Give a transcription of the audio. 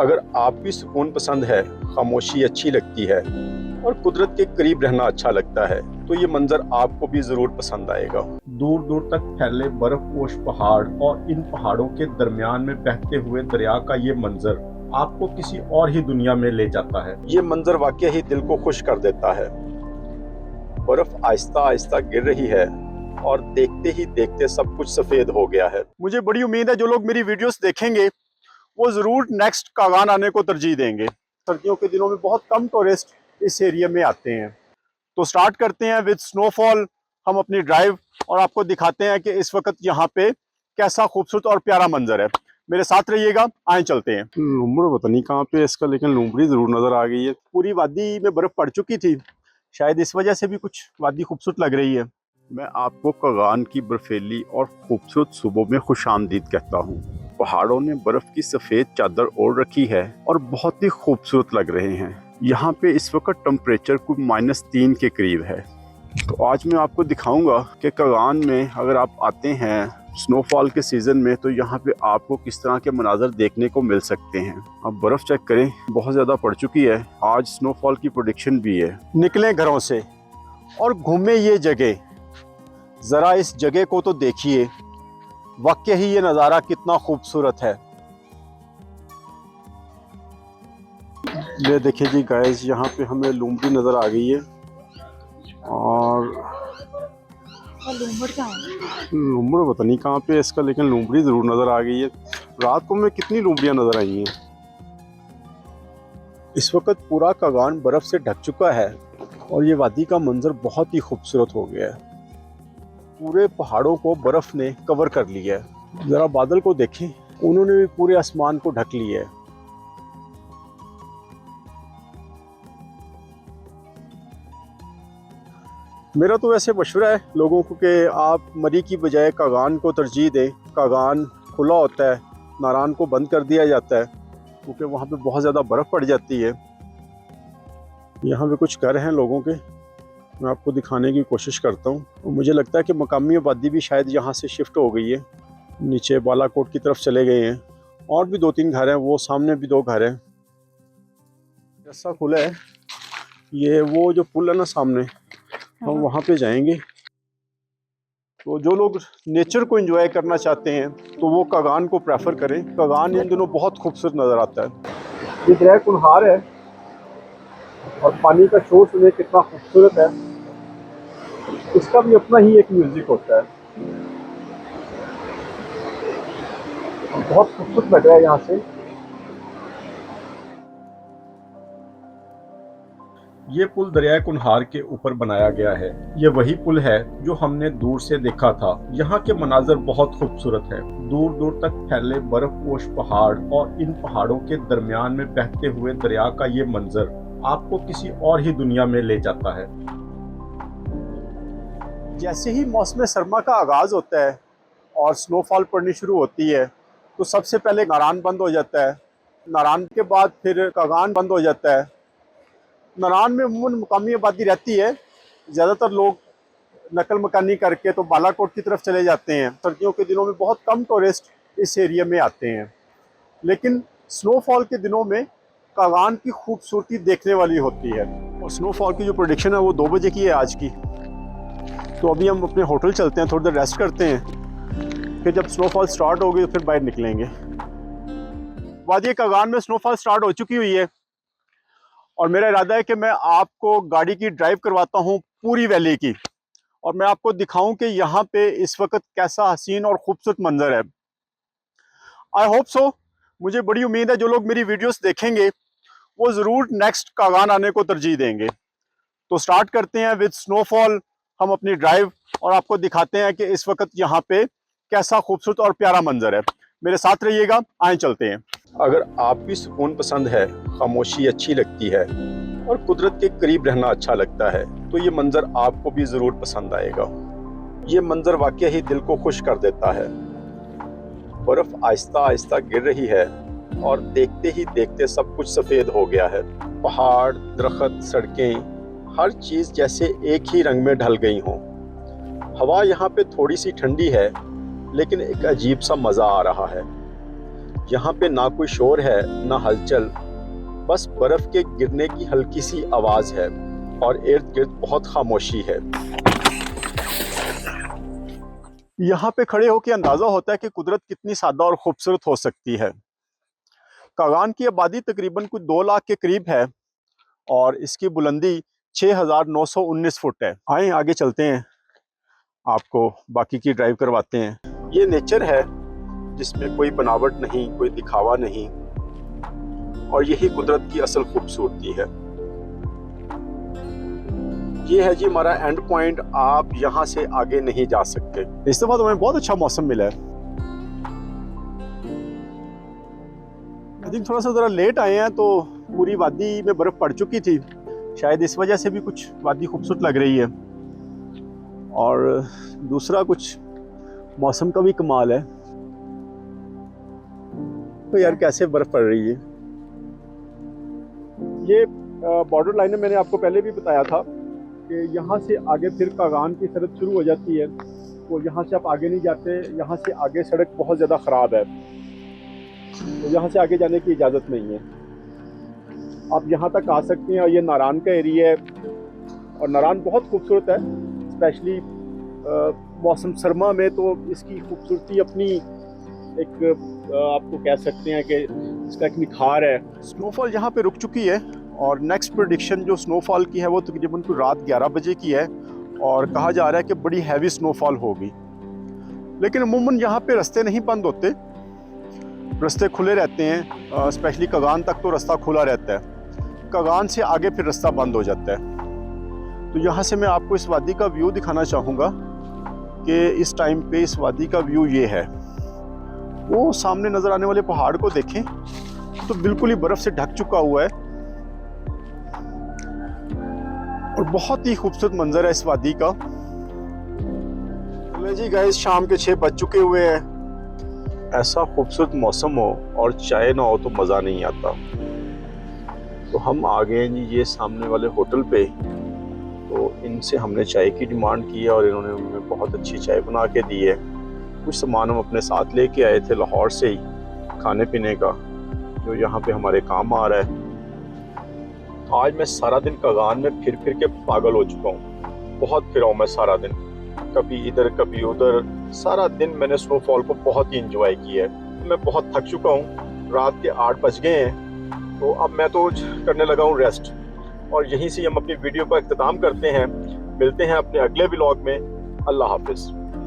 अगर आप भी सुकून पसंद है, खामोशी अच्छी लगती है और कुदरत के करीब रहना अच्छा लगता है तो ये मंजर आपको भी जरूर पसंद आएगा। दूर दूर तक फैले बर्फपोश पहाड़ और इन पहाड़ों के दरमियान में बहते हुए दरिया का ये मंजर आपको किसी और ही दुनिया में ले जाता है। ये मंजर वाकई ही दिल को खुश कर देता है। बर्फ आहिस्ता आहिस्ता गिर रही है और देखते ही देखते सब कुछ सफेद हो गया है। मुझे बड़ी उम्मीद है जो लोग मेरी वीडियोस देखेंगे वो जरूर नेक्स्ट कागान आने को तरजीह देंगे। सर्दियों के दिनों में बहुत कम टूरिस्ट इस एरिया में आते हैं। तो स्टार्ट करते हैं विद स्नोफॉल हम अपनी ड्राइव और आपको दिखाते हैं कि इस वक्त यहाँ पे कैसा खूबसूरत और प्यारा मंजर है। मेरे साथ रहिएगा, आए चलते हैं। लुम्बड़ पता नहीं कहाँ पे इसका, लेकिन लुम्बड़ी जरूर नजर आ गई है। पूरी वादी में बर्फ पड़ चुकी थी, शायद इस वजह से भी कुछ वादी खूबसूरत लग रही है। मैं आपको कागान की बर्फीली और खूबसूरत सुबह में खुशामदीद कहता हूँ। पहाड़ों ने बर्फ की सफ़ेद चादर ओढ़ रखी है और बहुत ही खूबसूरत लग रहे हैं। यहाँ पे इस वक्त टेम्परेचर कुछ -3 के करीब है। तो आज मैं आपको दिखाऊंगा कि कागान में अगर आप आते हैं स्नोफॉल के सीज़न में तो यहाँ पे आपको किस तरह के मनाजर देखने को मिल सकते हैं। अब बर्फ़ चेक करें, बहुत ज़्यादा पड़ चुकी है। आज स्नोफॉल की प्रेडिक्शन भी है। निकलें घरों से और घूमें ये जगह, ज़रा इस जगह को तो देखिए, वाकई ही ये नज़ारा कितना खूबसूरत है। ये देखिए जी गाइस, यहाँ पे हमें लुम्बड़ी नज़र आ गई है और लुम्बड़ पता नहीं कहाँ पे इसका, लेकिन लुम्बड़ी ज़रूर नज़र आ गई है। रात को हमें कितनी लुम्बड़ियाँ नज़र आई हैं। इस वक्त पूरा कागान बर्फ़ से ढक चुका है और ये वादी का मंजर बहुत ही खूबसूरत हो गया है। पूरे पहाड़ों को बर्फ़ ने कवर कर लिया है। ज़रा बादल को देखें, उन्होंने भी पूरे आसमान को ढक लिया है। मेरा तो वैसे मशवरा है लोगों को कि आप मरी की बजाय कागान को तरजीह दें। कागान खुला होता है, नारान को बंद कर दिया जाता है क्योंकि वहाँ पे बहुत ज़्यादा बर्फ़ पड़ जाती है। यहाँ पे कुछ घर हैं लोगों के, मैं आपको दिखाने की कोशिश करता हूँ। और मुझे लगता है कि मकामी आबादी भी शायद यहाँ से शिफ्ट हो गई है, नीचे बालाकोट की तरफ चले गए हैं। और भी 2-3 घर हैं, वो सामने भी 2 घर हैं। रास्ता खुला है, ये वो जो पुल है ना सामने, हम वहाँ पे जाएंगे। तो जो लोग नेचर को एंजॉय करना चाहते हैं तो वो कागान को प्रेफर करें। कागान इन दिनों बहुत खूबसूरत नज़र आता है। ये दरिया कुनहार है और पानी का शोर सुनिए कितना खूबसूरत है। इसका भी अपना ही एक म्यूजिक होता है। बहुत खूबसूरत लग रहा है यहाँ से। ये पुल दरियाए कुनहार के ऊपर बनाया गया है। ये वही पुल है जो हमने दूर से देखा था। यहाँ के मनाजर बहुत खूबसूरत है। दूर दूर तक फैले बर्फपोश पहाड़ और इन पहाड़ों के दरमियान में बहते हुए दरिया का ये मंजर आपको किसी और ही दुनिया में ले जाता है। जैसे ही मौसम सरमा का आगाज होता है और स्नोफॉल पड़नी शुरू होती है तो सबसे पहले नारान बंद हो जाता है। नारान के बाद फिर कागान बंद हो जाता है। नारान में अमूमन मुकामी आबादी रहती है, ज़्यादातर लोग नकल मकानी करके तो बालाकोट की तरफ चले जाते हैं। सर्दियों के दिनों में बहुत कम टूरिस्ट इस एरिया में आते हैं, लेकिन स्नोफॉल के दिनों में कागान की खूबसूरती देखने वाली होती है। और स्नोफॉल की जो प्रेडिक्शन है वो 2 बजे की है आज की। तो अभी हम अपने होटल चलते हैं, थोड़ी देर रेस्ट करते हैं, फिर जब स्नोफॉल स्टार्ट होगी तो फिर बाहर निकलेंगे। वादी कागान में स्नोफॉल स्टार्ट हो चुकी हुई है और मेरा इरादा है कि मैं आपको गाड़ी की ड्राइव करवाता हूँ पूरी वैली की, और मैं आपको दिखाऊं कि यहाँ पे इस वक्त कैसा हसीन और खूबसूरत मंजर है। आई होप सो, मुझे बड़ी उम्मीद है जो लोग मेरी वीडियोस देखेंगे वो ज़रूर नेक्स्ट कागान आने को तरजीह देंगे। तो स्टार्ट करते हैं विद स्नोफॉल हम अपनी ड्राइव और आपको दिखाते हैं कि इस वक्त यहाँ पे कैसा खूबसूरत और प्यारा मंजर है। मेरे साथ रहिएगा, आए चलते हैं। अगर आप भी सुकून पसंद है, खामोशी अच्छी लगती है और कुदरत के करीब रहना अच्छा लगता है तो ये मंजर आपको भी ज़रूर पसंद आएगा। ये मंजर वाकई ही दिल को खुश कर देता है। बर्फ़ आहिस्ता आहिस्ता गिर रही है और देखते ही देखते सब कुछ सफ़ेद हो गया है। पहाड़, दरख्त, सड़कें, हर चीज़ जैसे एक ही रंग में ढल गई हों। हवा यहाँ पे थोड़ी सी ठंडी है, लेकिन एक अजीब सा मज़ा आ रहा है। यहाँ पे ना कोई शोर है ना हलचल, बस बर्फ के गिरने की हल्की सी आवाज है और इर्द गिर्द बहुत खामोशी है। यहाँ पे खड़े होकर अंदाजा होता है कि कुदरत कितनी सादा और खूबसूरत हो सकती है। कागान की आबादी तकरीबन कुछ 2 लाख के करीब है और इसकी बुलंदी 6,919 फुट है। आए आगे चलते हैं, आपको बाकी की ड्राइव करवाते हैं। ये नेचर है जिसमें कोई बनावट नहीं, कोई दिखावा नहीं, और यही कुदरत की असल खूबसूरती है। ये है जी हमारा एंड पॉइंट, आप यहाँ से आगे नहीं जा सकते। इस दफा तो हमें बहुत अच्छा मौसम मिला है। आई थिंक थोड़ा सा ज़रा लेट आए हैं तो पूरी वादी में बर्फ़ पड़ चुकी थी, शायद इस वजह से भी कुछ वादी खूबसूरत लग रही है। और दूसरा कुछ मौसम का भी कमाल है। तो यार कैसे बर्फ़ पड़ रही है। ये बॉर्डर लाइन में मैंने आपको पहले भी बताया था कि यहाँ से आगे फिर कागान की सरहद शुरू हो जाती है, तो यहाँ से आप आगे नहीं जाते। यहाँ से आगे सड़क बहुत ज़्यादा ख़राब है, तो यहाँ से आगे जाने की इजाज़त नहीं है। आप यहाँ तक आ सकते हैं और ये नारान का एरिया है, और नारान बहुत खूबसूरत है, स्पेशली मौसम सरमा में तो इसकी खूबसूरती अपनी एक आपको कह सकते हैं कि इसका एक निखार है। स्नोफॉल यहाँ पे रुक चुकी है और नेक्स्ट प्रेडिक्शन जो स्नोफॉल की है वो तकरीबन रात 11 बजे की है, और कहा जा रहा है कि बड़ी हैवी स्नोफॉल होगी। लेकिन अमूमन यहाँ पे रास्ते नहीं बंद होते, रास्ते खुले रहते हैं। स्पेशली कागान तक तो रास्ता खुला रहता है, कागान से आगे फिर रास्ता बंद हो जाता है। तो यहाँ से मैं आपको इस वादी का व्यू दिखाना चाहूँगा कि इस टाइम पे इस वादी का व्यू ये है। वो सामने नज़र आने वाले पहाड़ को देखें तो बिल्कुल ही बर्फ़ से ढक चुका हुआ है, और बहुत ही खूबसूरत मंजर है इस वादी का। जी गाइस, शाम के 6 बज चुके हुए हैं। ऐसा खूबसूरत मौसम हो और चाय ना हो तो मज़ा नहीं आता। तो हम आ गए हैं जी ये सामने वाले होटल पे। तो इनसे हमने चाय की डिमांड की है और इन्होंने हमें बहुत अच्छी चाय बना के दी है। कुछ सामान हम अपने साथ लेके आए थे लाहौर से ही, खाने पीने का, जो यहाँ पे हमारे काम आ रहा है। आज मैं सारा दिन कागान में फिर फिर के पागल हो चुका हूँ। बहुत फिरा हूँ मैं सारा दिन, कभी इधर कभी उधर। सारा दिन मैंने स्नोफॉल को बहुत ही इंजॉय किया है। मैं बहुत थक चुका हूँ, रात के 8 बज गए हैं, तो अब मैं तो करने लगा हूँ रेस्ट। और यहीं से हम अपनी वीडियो का इख्तिताम करते हैं। मिलते हैं अपने अगले व्लॉग में। अल्लाह हाफिज़।